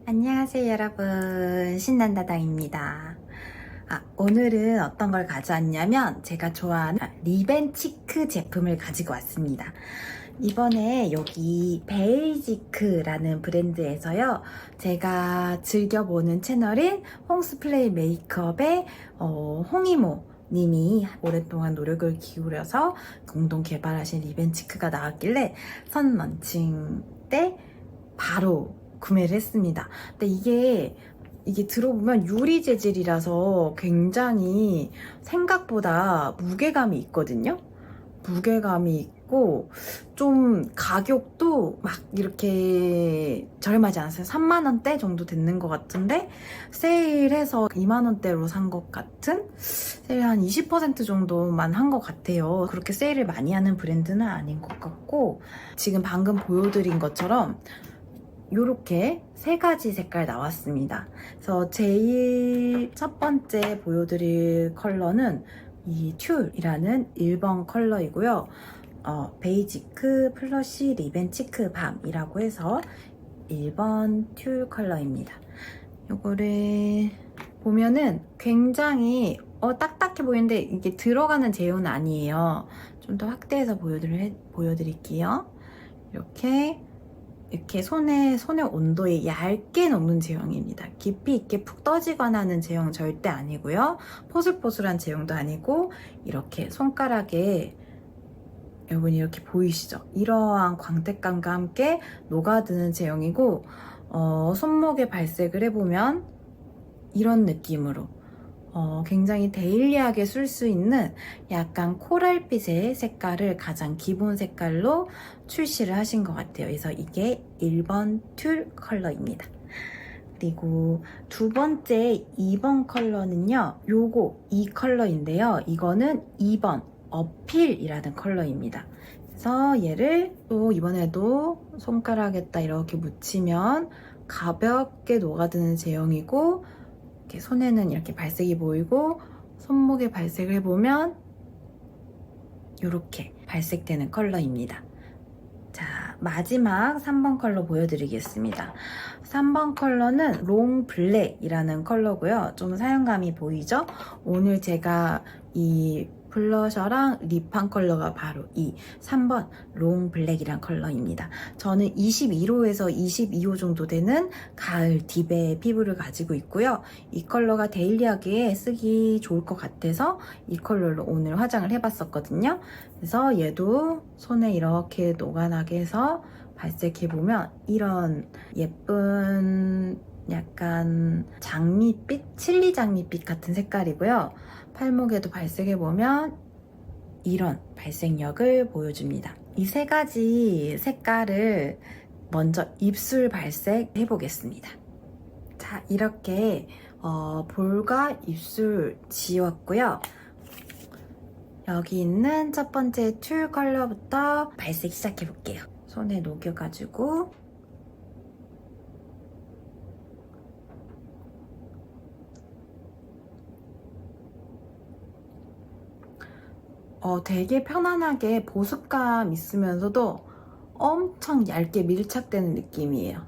안녕하세요 여러분, 신난다다입니다. 오늘은 어떤 걸 가져왔냐면 제가 좋아하는 리벤치크 제품을 가지고 왔습니다. 이번에 여기 베이지크라는 브랜드에서요, 제가 즐겨보는 채널인 홍스플레이 메이크업의 홍이모 님이 오랫동안 노력을 기울여서 공동 개발하신 리벤치크가 나왔길래 선 런칭 때 바로 구매를 했습니다. 근데 이게 들어보면 유리 재질이라서 굉장히 생각보다 무게감이 있거든요. 무게감이 있고 좀 가격도 막 이렇게 저렴하지 않았어요. 3만원대 정도 됐는 것 같은데 세일해서 2만원대로 산 것 같은, 세일 한 20% 정도만 한 것 같아요. 그렇게 세일을 많이 하는 브랜드는 아닌 것 같고, 지금 방금 보여드린 것처럼 요렇게 세 가지 색깔 나왔습니다. 그래서 제일 첫 번째 보여드릴 컬러는 이 튤이라는 1번 컬러이고요. 베이지크 플러시 리벤치크 밤이라고 해서 1번 튤 컬러입니다. 요거를 보면은 굉장히 딱딱해 보이는데 이게 들어가는 제형은 아니에요. 좀 더 확대해서 보여드릴게요. 이렇게 손의 온도에 얇게 녹는 제형입니다. 깊이 있게 푹 떠지거나 하는 제형은 절대 아니고요. 포슬포슬한 제형도 아니고, 이렇게 손가락에, 여러분 이렇게 보이시죠? 이러한 광택감과 함께 녹아드는 제형이고, 손목에 발색을 해보면 이런 느낌으로 굉장히 데일리하게 쓸 수 있는 약간 코랄빛의 색깔을 가장 기본 색깔로 출시를 하신 것 같아요. 그래서 이게 1번 튤 컬러입니다. 그리고 두 번째 2번 컬러는요, 이 컬러인데요. 이거는 2번 어필이라는 컬러입니다. 그래서 얘를 또 이번에도 손가락에다 이렇게 묻히면 가볍게 녹아드는 제형이고, 이렇게 손에는 이렇게 발색이 보이고, 손목에 발색을 해보면 이렇게 발색되는 컬러입니다. 자, 마지막 3번 컬러 보여드리겠습니다. 3번 컬러는 롱 블랙이라는 컬러고요. 좀 사용감이 보이죠? 오늘 제가 이 블러셔랑 립한 컬러가 바로 이 3번 롱 블랙이란 컬러입니다. 저는 21호에서 22호 정도 되는 가을 딥의 피부를 가지고 있고요. 이 컬러가 데일리하게 쓰기 좋을 것 같아서 이 컬러로 오늘 화장을 해봤었거든요. 그래서 얘도 손에 이렇게 녹아나게 해서 발색해보면 이런 예쁜 약간 장미빛? 칠리 장미빛 같은 색깔이고요. 팔목에도 발색해보면 이런 발색력을 보여줍니다. 이 세 가지 색깔을 먼저 입술 발색해 보겠습니다. 자, 이렇게 볼과 입술 지웠고요. 여기 있는 첫 번째 튤 컬러부터 발색 시작해 볼게요. 손에 녹여가지고 되게 편안하게 보습감 있으면서도 엄청 얇게 밀착되는 느낌이에요.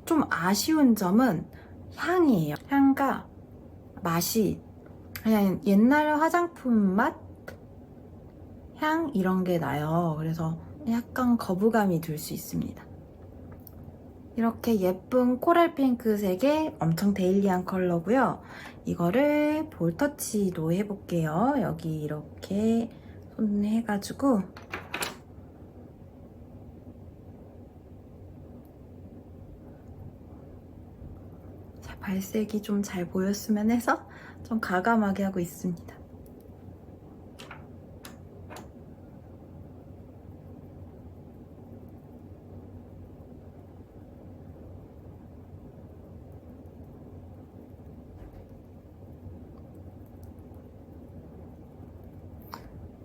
좀 아쉬운 점은 향이에요. 향과 맛이 그냥 옛날 화장품 맛? 향? 이런 게 나요. 그래서 약간 거부감이 들 수 있습니다. 이렇게 예쁜 코랄 핑크색의 엄청 데일리한 컬러고요. 이거를 볼터치도 해볼게요. 여기 이렇게 손 해가지고 발색이 좀 잘 보였으면 해서 좀 과감하게 하고 있습니다.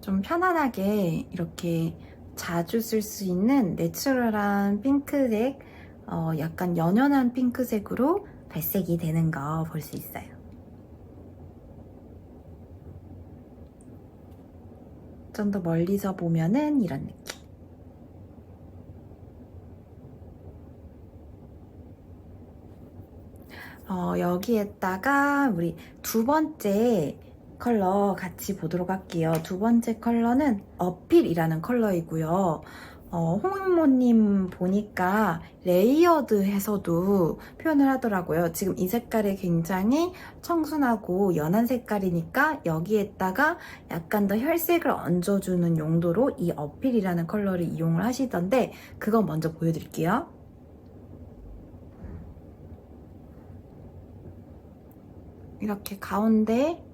좀 편안하게 이렇게 자주 쓸 수 있는 내추럴한 핑크색, 약간 연연한 핑크색으로 발색이 되는 거 볼 수 있어요. 좀 더 멀리서 보면은 이런 느낌. 여기에다가 우리 두 번째 컬러 같이 보도록 할게요. 두 번째 컬러는 어필이라는 컬러이고요. 홍모님 보니까 레이어드해서도 표현을 하더라고요. 지금 이 색깔이 굉장히 청순하고 연한 색깔이니까 여기에다가 약간 더 혈색을 얹어주는 용도로 이 어필이라는 컬러를 이용을 하시던데 그거 먼저 보여드릴게요. 이렇게 가운데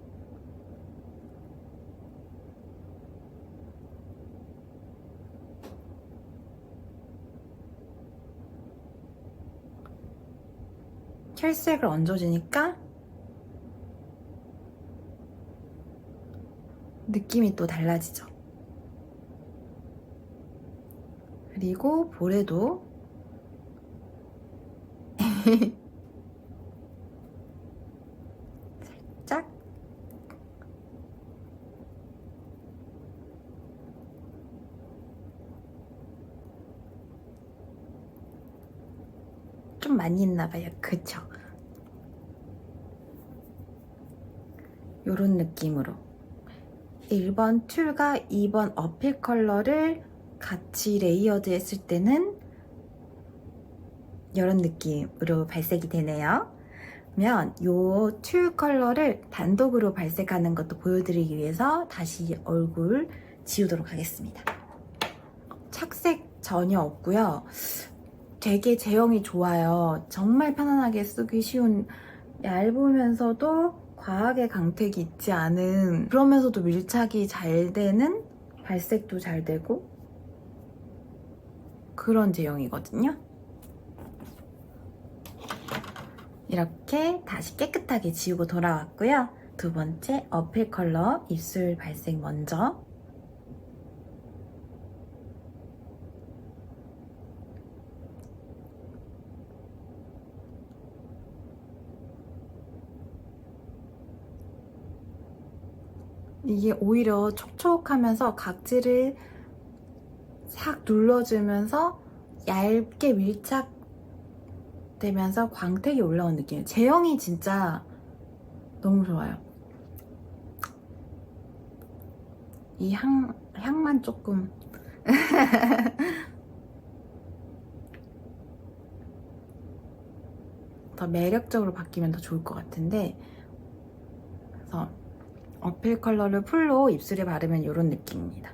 혈색을 얹어주니까 느낌이 또 달라지죠. 그리고 볼에도 살짝 좀 많이 있나봐요. 그쵸? 요런 느낌으로 1번 툴과 2번 어필 컬러를 같이 레이어드 했을 때는 이런 느낌으로 발색이 되네요. 그러면 요 툴 컬러를 단독으로 발색하는 것도 보여드리기 위해서 다시 얼굴 지우도록 하겠습니다. 착색 전혀 없고요. 되게 제형이 좋아요. 정말 편안하게 쓰기 쉬운, 얇으면서도 과하게 강택이 있지 않은, 그러면서도 밀착이 잘 되는, 발색도 잘 되고 그런 제형이거든요. 이렇게 다시 깨끗하게 지우고 돌아왔고요. 두 번째 어필 컬러 입술 발색 먼저. 이게 오히려 촉촉하면서 각질을 싹 눌러주면서 얇게 밀착되면서 광택이 올라온 느낌이에요. 제형이 진짜 너무 좋아요. 이 향만 조금 더 매력적으로 바뀌면 더 좋을 것 같은데, 그래서 어필 컬러를 풀로 입술에 바르면 이런 느낌입니다.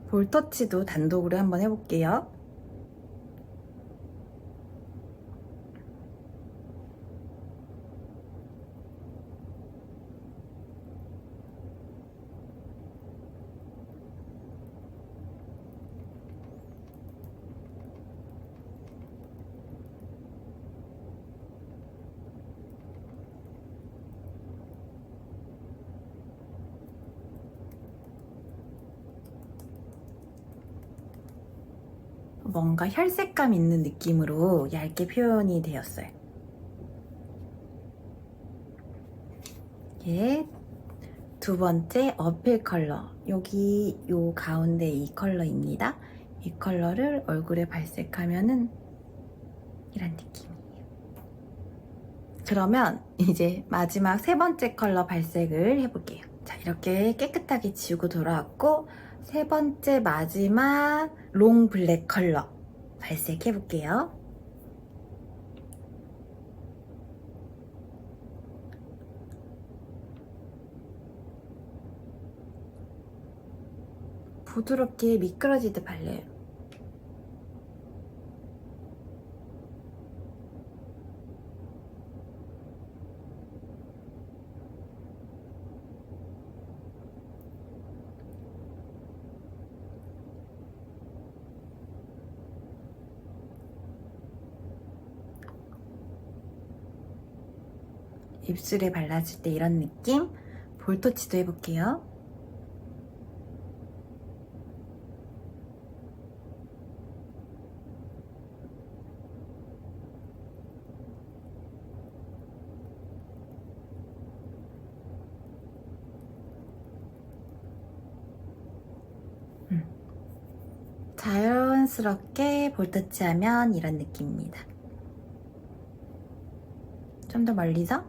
볼터치도 단독으로 한번 해볼게요. 뭔가 혈색감 있는 느낌으로 얇게 표현이 되었어요. 이게 두 번째 어필 컬러, 여기 요 가운데 이 컬러입니다. 이 컬러를 얼굴에 발색하면은 이런 느낌이에요. 그러면 이제 마지막 세 번째 컬러 발색을 해볼게요. 자, 이렇게 깨끗하게 지우고 돌아왔고, 세 번째 마지막 롱 블랙 컬러 발색해볼게요. 부드럽게 미끄러지듯 발려요. 입술에 발라줄 때 이런 느낌. 볼터치도 해볼게요. 자연스럽게 볼터치하면 이런 느낌입니다. 좀 더 멀리서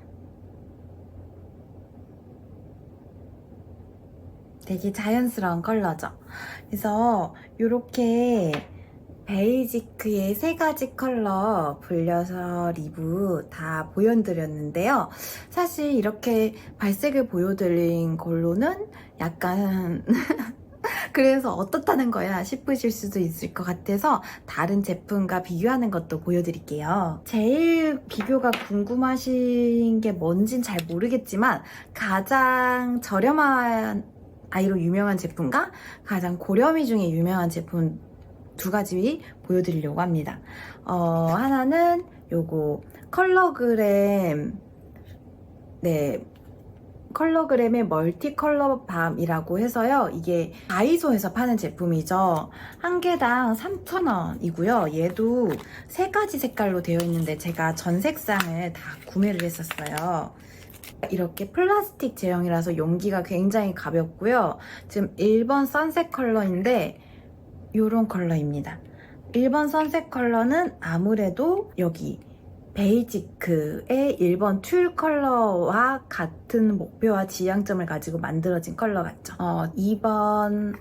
되게 자연스러운 컬러죠. 그래서 이렇게 베이지크의 3가지 컬러 불려서 리뷰 다 보여드렸는데요. 사실 이렇게 발색을 보여드린 걸로는 약간 그래서 어떻다는 거야 싶으실 수도 있을 것 같아서 다른 제품과 비교하는 것도 보여드릴게요. 제일 비교가 궁금하신 게 뭔진 잘 모르겠지만 가장 저렴한 아이로 유명한 제품과 가장 고렴이 중에 유명한 제품 2가지 보여드리려고 합니다. 하나는 요거 컬러그램, 네, 컬러그램의 멀티 컬러 밤이라고 해서요. 이게 다이소에서 파는 제품이죠. 한 개당 3,000원이고요. 얘도 3가지 색깔로 되어 있는데 제가 전 색상을 다 구매를 했었어요. 이렇게 플라스틱 제형이라서 용기가 굉장히 가볍고요. 지금 1번 선셋 컬러인데 이런 컬러입니다. 1번 선셋 컬러는 아무래도 여기 베이지크의 1번 튤 컬러와 같은 목표와 지향점을 가지고 만들어진 컬러 같죠. 2번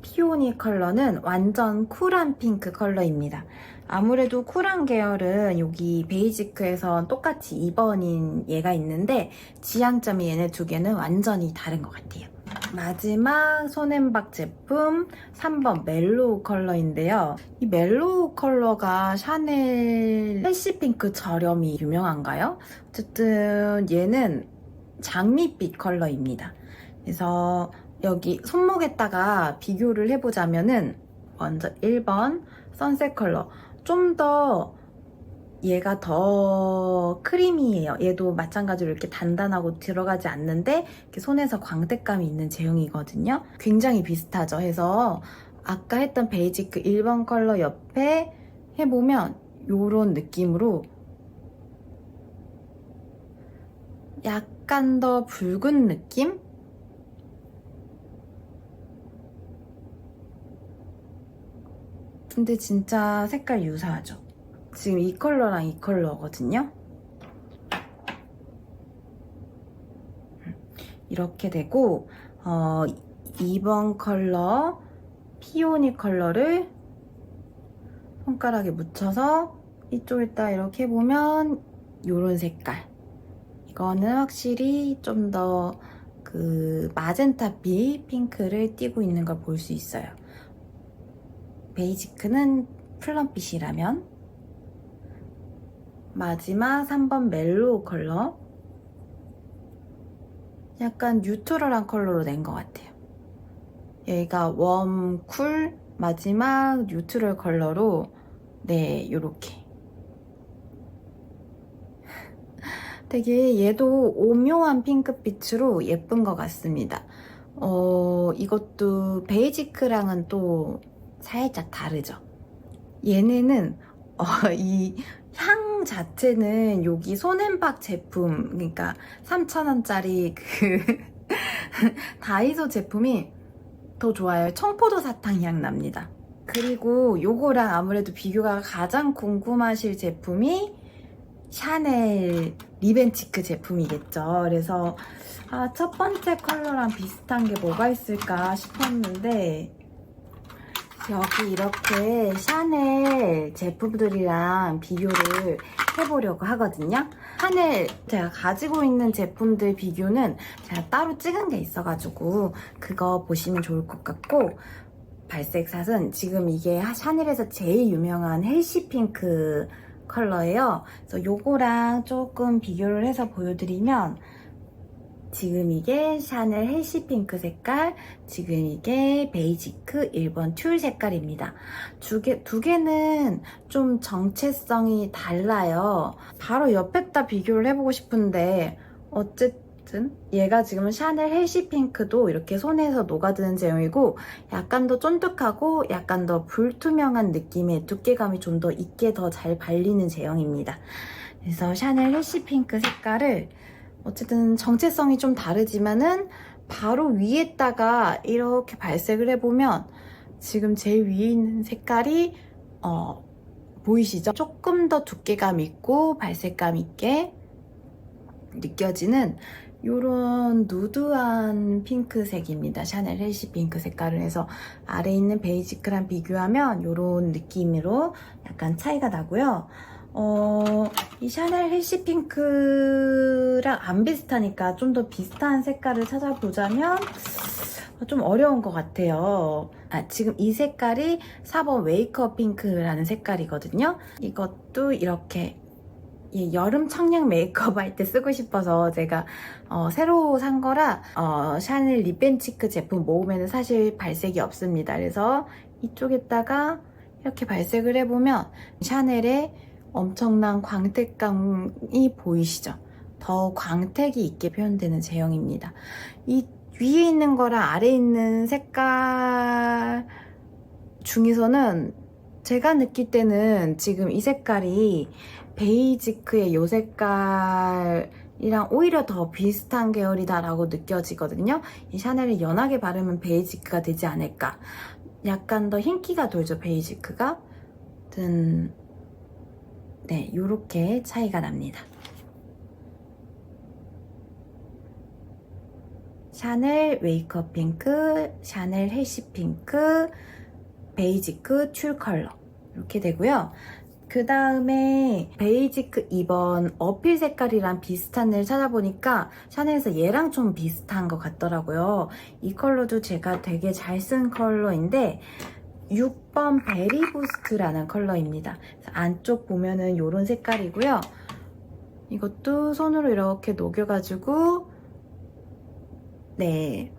피오니 컬러는 완전 쿨한 핑크 컬러입니다. 아무래도 쿨한 계열은 여기 베이지크에선 똑같이 2번인 얘가 있는데 지향점이 얘네 2개는 완전히 다른 것 같아요. 마지막 손앤박 제품 3번 멜로우 컬러인데요. 이 멜로우 컬러가 샤넬 패시핑크 저렴이 유명한가요? 어쨌든 얘는 장밋빛 컬러입니다. 그래서 여기 손목에다가 비교를 해보자면은 먼저 1번 선셋 컬러 좀 더 얘가 더 크리미해요. 얘도 마찬가지로 이렇게 단단하고 들어가지 않는데 이렇게 손에서 광택감이 있는 제형이거든요. 굉장히 비슷하죠. 해서 아까 했던 베이지크 1번 컬러 옆에 해보면 이런 느낌으로 약간 더 붉은 느낌? 근데 진짜 색깔 유사하죠. 지금 이 컬러랑 이 컬러거든요. 이렇게 되고 2번 컬러 피오니 컬러를 손가락에 묻혀서 이쪽에다 이렇게 해보면 이런 색깔. 이거는 확실히 좀 더 그 마젠타빛 핑크를 띠고 있는 걸 볼 수 있어요. 베이지크는 플럼빛이라면 마지막 3번 멜로우 컬러 약간 뉴트럴한 컬러로 낸 것 같아요. 얘가 웜, 쿨, 마지막 뉴트럴 컬러로 네, 요렇게 되게 얘도 오묘한 핑크빛으로 예쁜 것 같습니다. 이것도 베이지크랑은 또 살짝 다르죠. 얘네는 이 향 자체는 여기 손앤박 제품, 그러니까 3,000원짜리 그 다이소 제품이 더 좋아요. 청포도 사탕 향 납니다. 그리고 요거랑 아무래도 비교가 가장 궁금하실 제품이 샤넬 리벤치크 제품이겠죠. 그래서 첫 번째 컬러랑 비슷한 게 뭐가 있을까 싶었는데 여기 이렇게 샤넬 제품들이랑 비교를 해보려고 하거든요. 샤넬 제가 가지고 있는 제품들 비교는 제가 따로 찍은 게 있어가지고 그거 보시면 좋을 것 같고, 발색샷은 지금 이게 샤넬에서 제일 유명한 헬시 핑크 컬러예요. 그래서 요거랑 조금 비교를 해서 보여드리면 지금 이게 샤넬 헬시 핑크 색깔, 지금 이게 베이지크 1번 튤 색깔입니다. 두 개는 좀 정체성이 달라요. 바로 옆에다 비교를 해보고 싶은데 어쨌든 얘가 지금 샤넬 헬시 핑크도 이렇게 손에서 녹아드는 제형이고 약간 더 쫀득하고 약간 더 불투명한 느낌의 두께감이 좀 더 있게 더 잘 발리는 제형입니다. 그래서 샤넬 헬시 핑크 색깔을 어쨌든 정체성이 좀 다르지만은 바로 위에다가 이렇게 발색을 해보면 지금 제일 위에 있는 색깔이 보이시죠? 조금 더 두께감 있고 발색감 있게 느껴지는 이런 누드한 핑크색입니다. 샤넬 헬시 핑크 색깔을 해서 아래에 있는 베이지크랑 비교하면 이런 느낌으로 약간 차이가 나고요. 이 샤넬 헬시 핑크랑 안 비슷하니까 좀 더 비슷한 색깔을 찾아보자면 좀 어려운 것 같아요. 지금 이 색깔이 4번 웨이크업 핑크라는 색깔이거든요. 이것도 이렇게 여름 청량 메이크업 할 때 쓰고 싶어서 제가 새로 산 거라 샤넬 립앤치크 제품 모음에는 사실 발색이 없습니다. 그래서 이쪽에다가 이렇게 발색을 해보면 샤넬의 엄청난 광택감이 보이시죠? 더 광택이 있게 표현되는 제형입니다. 이 위에 있는 거랑 아래에 있는 색깔 중에서는 제가 느낄 때는 지금 이 색깔이 베이지크의 이 색깔이랑 오히려 더 비슷한 계열이다라고 느껴지거든요. 이 샤넬을 연하게 바르면 베이지크가 되지 않을까. 약간 더 흰기가 돌죠, 베이지크가. 네, 요렇게 차이가 납니다. 샤넬 웨이크업 핑크, 샤넬 헬시 핑크, 베이지크 튤 컬러 이렇게 되고요. 그 다음에 베이지크 2번 어필 색깔이랑 비슷한 애를 찾아보니까 샤넬에서 얘랑 좀 비슷한 것 같더라고요. 이 컬러도 제가 되게 잘 쓴 컬러인데 6번 베리 부스트라는 컬러입니다. 안쪽 보면은 이런 색깔이고요. 이것도 손으로 이렇게 녹여가지고 네,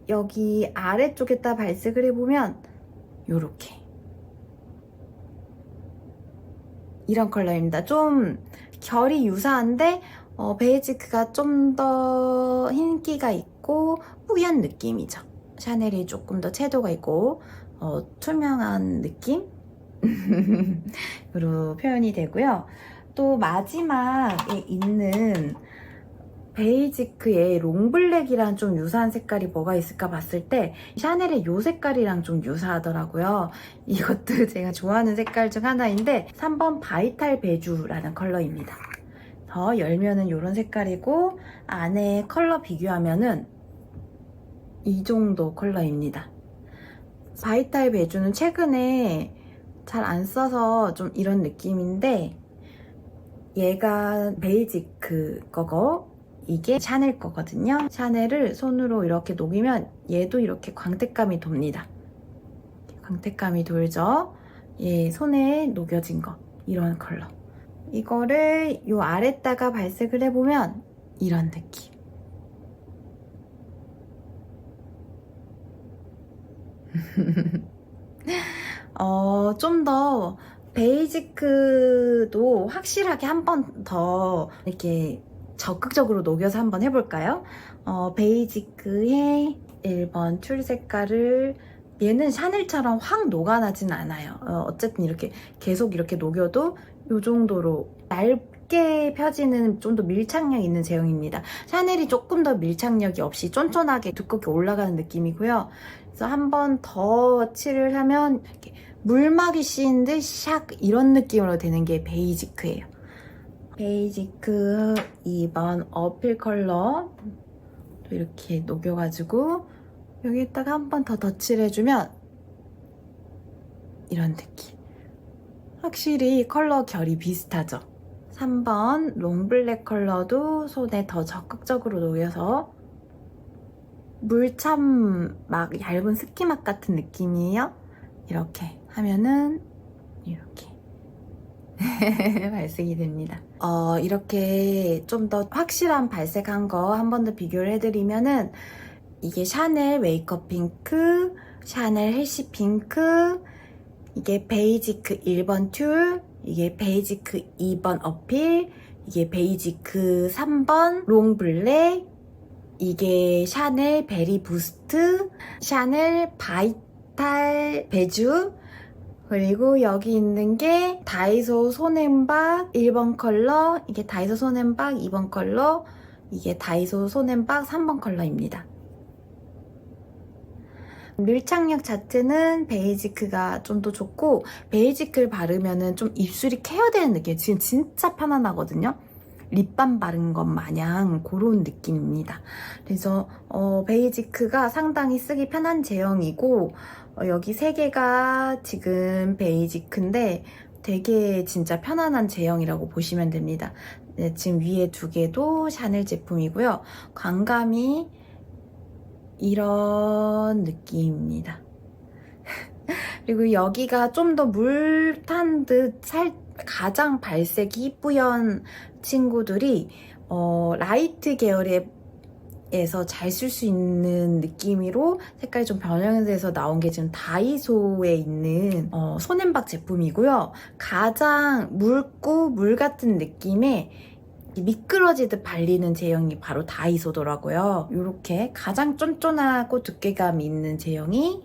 여기 아래쪽에다 발색을 해보면 요렇게 이런 컬러입니다. 좀 결이 유사한데 베이지크가 좀 더 흰기가 있고 뿌연 느낌이죠. 샤넬이 조금 더 채도가 있고 투명한 느낌으로 표현이 되고요. 또 마지막에 있는 베이지크의 롱블랙이랑 좀 유사한 색깔이 뭐가 있을까 봤을 때 샤넬의 이 색깔이랑 좀 유사하더라고요. 이것도 제가 좋아하는 색깔 중 하나인데 3번 바이탈 베주라는 컬러입니다. 더 열면은 이런 색깔이고 안에 컬러 비교하면은 이 정도 컬러입니다. 바이탈 베주는 최근에 잘 안 써서 좀 이런 느낌인데 얘가 베이지크 거고 이게 샤넬 거거든요. 샤넬을 손으로 이렇게 녹이면 얘도 이렇게 광택감이 돕니다. 광택감이 돌죠. 얘 손에 녹여진 거 이런 컬러. 이거를 요 아래다가 발색을 해보면 이런 느낌. 좀 더 베이지크도 확실하게 한 번 더 이렇게 적극적으로 녹여서 한번 해볼까요? 베이지크의 1번 튤 색깔을 얘는 샤넬처럼 확 녹아나진 않아요. 어쨌든 이렇게 계속 이렇게 녹여도 이 정도로 얇게 펴지는 좀 더 밀착력 있는 제형입니다. 샤넬이 조금 더 밀착력이 없이 쫀쫀하게 두껍게 올라가는 느낌이고요. 그래서 한 번 더 칠을 하면 이렇게 물막이 씌인 듯 샥 이런 느낌으로 되는 게 베이지크예요. 베이지크 2번 어필 컬러 이렇게 녹여가지고 여기다가 한 번 더 덧칠해주면 이런 느낌. 확실히 컬러 결이 비슷하죠. 3번 롱블랙 컬러도 손에 더 적극적으로 녹여서 물참 막 얇은 스키맛 같은 느낌이에요. 이렇게 하면은 이렇게 발색이 됩니다. 이렇게 좀 더 확실한 발색한 거 한 번 더 비교를 해드리면은 이게 샤넬 웨이크업 핑크, 샤넬 헬시 핑크, 이게 베이지크 1번 튤, 이게 베이지크 2번 어필, 이게 베이지크 3번 롱블랙, 이게 샤넬 베리 부스트, 샤넬 바이탈 베주, 그리고 여기 있는 게 다이소 손앤박 1번 컬러, 이게 다이소 손앤박 2번 컬러, 이게 다이소 손앤박 3번 컬러입니다. 밀착력 자체는 베이지크가 좀 더 좋고, 베이지크를 바르면은 좀 입술이 케어되는 느낌. 지금 진짜 편안하거든요. 립밤 바른 것 마냥 그런 느낌입니다. 그래서 베이지크가 상당히 쓰기 편한 제형이고, 여기 3개가 지금 베이지크인데 되게 진짜 편안한 제형이라고 보시면 됩니다. 네, 지금 위에 2개도 샤넬 제품이고요. 광감이 이런 느낌입니다. 그리고 여기가 좀 더 물 탄 듯 가장 발색이 뿌연 친구들이 라이트 계열에서 잘 쓸 수 있는 느낌으로 색깔이 좀 변형돼서 나온 게 지금 다이소에 있는 손앤박 제품이고요. 가장 묽고 물 같은 느낌의 미끄러지듯 발리는 제형이 바로 다이소더라고요. 이렇게 가장 쫀쫀하고 두께감 있는 제형이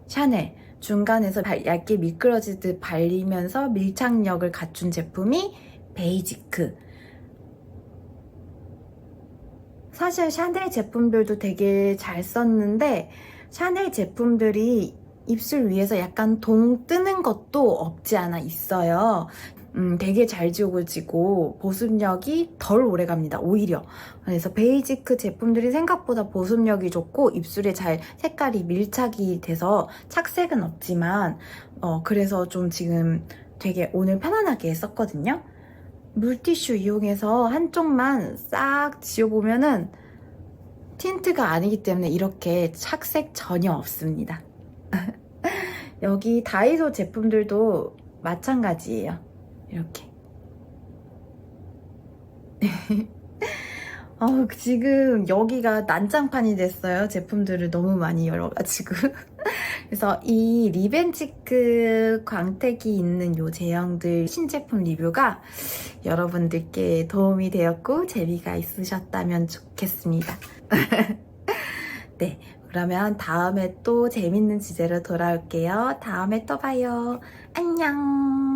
샤넬, 중간에서 얇게 미끄러지듯 발리면서 밀착력을 갖춘 제품이 베이지크. 사실 샤넬 제품들도 되게 잘 썼는데 샤넬 제품들이 입술 위에서 약간 동 뜨는 것도 없지 않아 있어요. 되게 잘 지워지고 보습력이 덜 오래갑니다. 오히려. 그래서 베이지크 제품들이 생각보다 보습력이 좋고 입술에 잘 색깔이 밀착이 돼서 착색은 없지만 그래서 좀 지금 되게 오늘 편안하게 썼거든요. 물티슈 이용해서 한쪽만 싹 지워보면은 틴트가 아니기 때문에 이렇게 착색 전혀 없습니다. 여기 다이소 제품들도 마찬가지예요. 이렇게. 지금 여기가 난장판이 됐어요. 제품들을 너무 많이 열어가지고. 그래서 이 리벤치크 광택이 있는 요 제형들 신제품 리뷰가 여러분들께 도움이 되었고 재미가 있으셨다면 좋겠습니다. 네, 그러면 다음에 또 재밌는 주제로 돌아올게요. 다음에 또 봐요. 안녕.